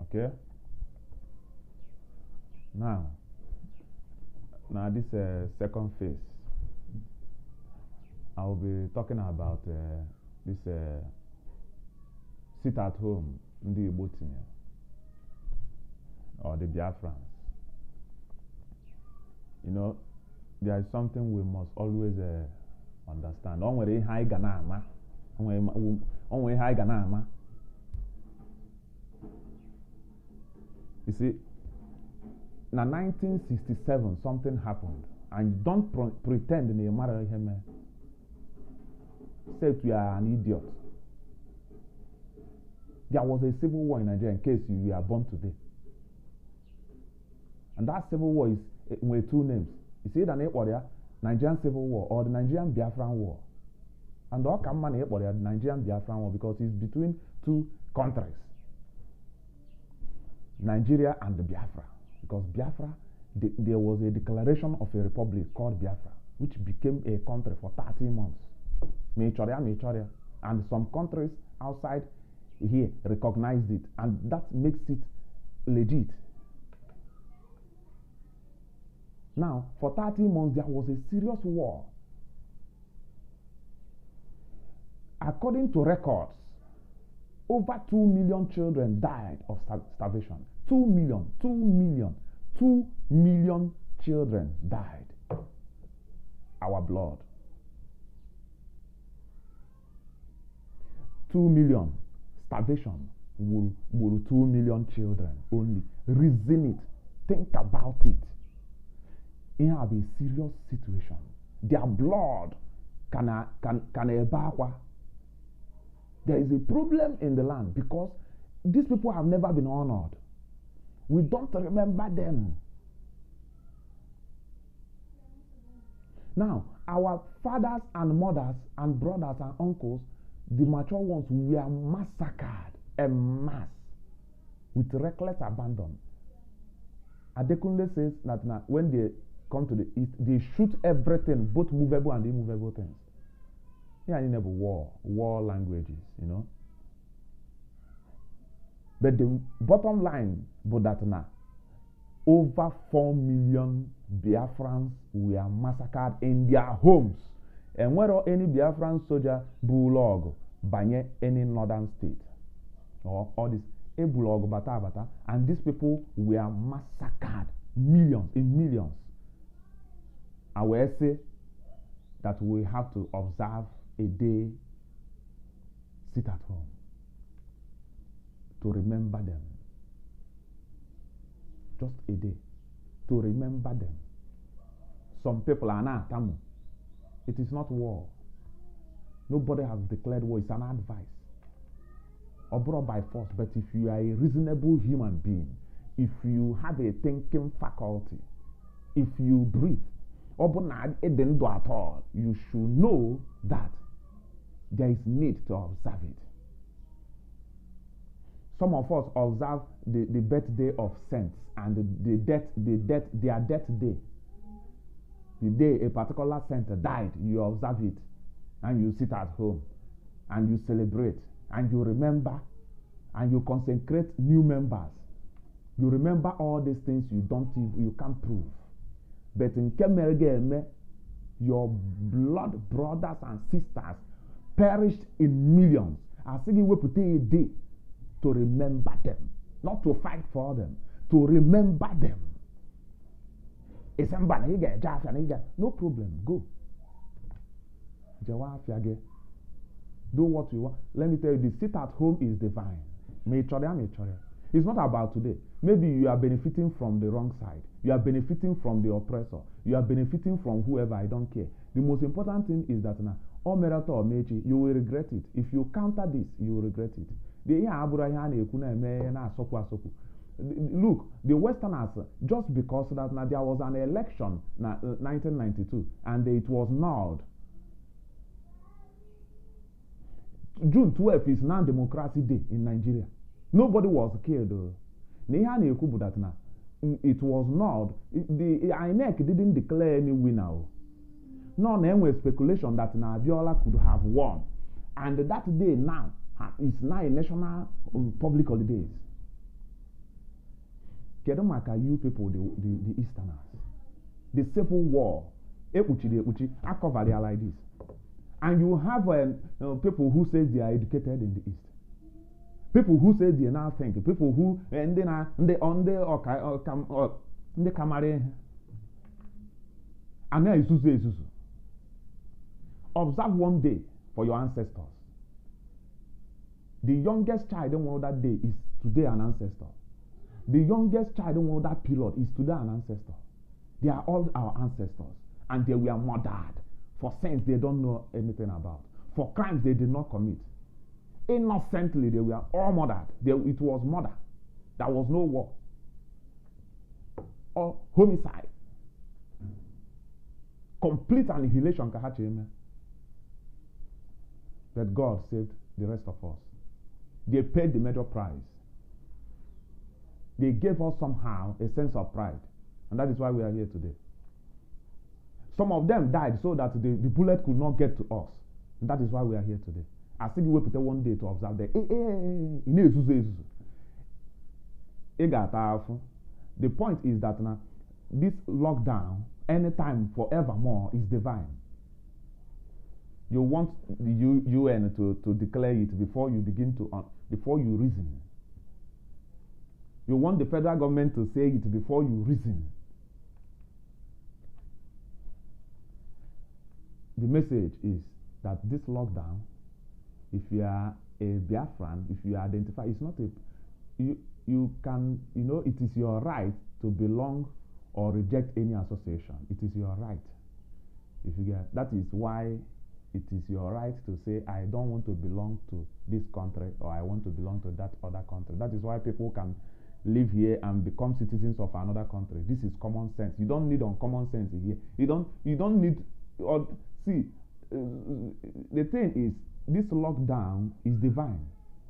Okay. Now this second phase, I'll be talking about this sit at home in the Igbo or the Biafrans. You know, there is something we must always understand. Onwere ihe anyị ga na-ama. Onwere ihe anyị ga na-ama. You see, in 1967 something happened, and don't pretend in a matter of him. Say you are an idiot. There was a civil war in Nigeria in case you were born today. And that civil war is with two names. You see the name for the Nigerian Civil War or the Nigerian Biafran War. And the Okama name for the Nigerian Biafran War because it's between two countries, Nigeria and the Biafra. Because Biafra, there was a declaration of a republic called Biafra, which became a country for 30 months. And some countries outside here recognized it, and that makes it legit. Now, for 30 months, there was a serious war. According to records, over 2 million children died of starvation. 2 million children died. Our blood. 2 million. Starvation will 2 million children only. Reason it. Think about it. It have a serious situation. Their blood can evacuate. There is a problem in the land because these people have never been honored. We don't remember them. Now, our fathers and mothers and brothers and uncles, the mature ones, were massacred en masse with reckless abandon. Adekunle says that now, when they come to the east, they shoot everything, both movable and immovable things. Yeah, you never war languages, you know. But the bottom line, but that now, over 4 million Biafrans were massacred in their homes. And whether any Biafran soldier bulog by any northern state, or all this bulog bata, and these people were massacred, millions. I will say that we have to observe a day, sit at home, to remember them. Just a day, to remember them. Some people are not tamu. It is not war. Nobody has declared war. It's an advice, or brought by force. But if you are a reasonable human being, if you have a thinking faculty, if you breathe, at all, you should know that there is need to observe it. Some of us observe the birthday of saints and their death day. The day a particular saint died, you observe it, and you sit at home, and you celebrate, and you remember, and you consecrate new members. You remember all these things you can't prove. But in Kemergeme, your blood brothers and sisters perished in millions. I think we put a day to remember them, not to fight for them, to remember them. No problem, go. Do what you want. Let me tell you, the sit at home is divine. It's not about today. Maybe you are benefiting from the wrong side. You are benefiting from the oppressor. You are benefiting from whoever, I don't care. The most important thing is that now, you will regret it. If you counter this, you will regret it. Look, the Westerners, just because that now there was an election in 1992 and it was nulled. June 12th is non-democracy day in Nigeria. Nobody was killed. It was not. The INEC didn't declare any winner. No, there was speculation that Abiola could have won. And that day now is now a national public holidays. Kedomaka, you people, the Easterners. The Civil War, I cover it like this. And you have people who say they are educated in the East. People who say they now think. People who and then they camare. And then Isuzu. Observe one day for your ancestors. The youngest child in one of that day is today an ancestor. The youngest child in one of that period is today an ancestor. They are all our ancestors, and they were murdered for sins they don't know anything about, for crimes they did not commit. Innocently, they were all murdered. It was murder. There was no war or homicide. Complete annihilation. But God saved the rest of us. They paid the major price. They gave us somehow a sense of pride. And that is why we are here today. Some of them died so that the bullet could not get to us. And that is why we are here today. I think we will put one day to observe that. The point is that now, this lockdown, anytime, forevermore, is divine. You want the UN to declare it before you begin before you reason. You want the federal government to say it before you reason. The message is that this lockdown, if you are a Biafran, if you identify, it's not you can, it is your right to belong or reject any association. It is your right. If you get, that is why it is your right to say, I don't want to belong to this country, or I want to belong to that other country. That is why people can live here and become citizens of another country. This is common sense. You don't need uncommon sense here. You don't need, or see, the thing is, this lockdown is divine.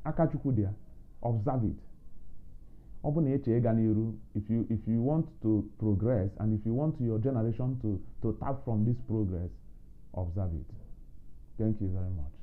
Akachukudia, observe it. If you want to progress, and if you want your generation to tap from this progress, observe it. Thank you very much.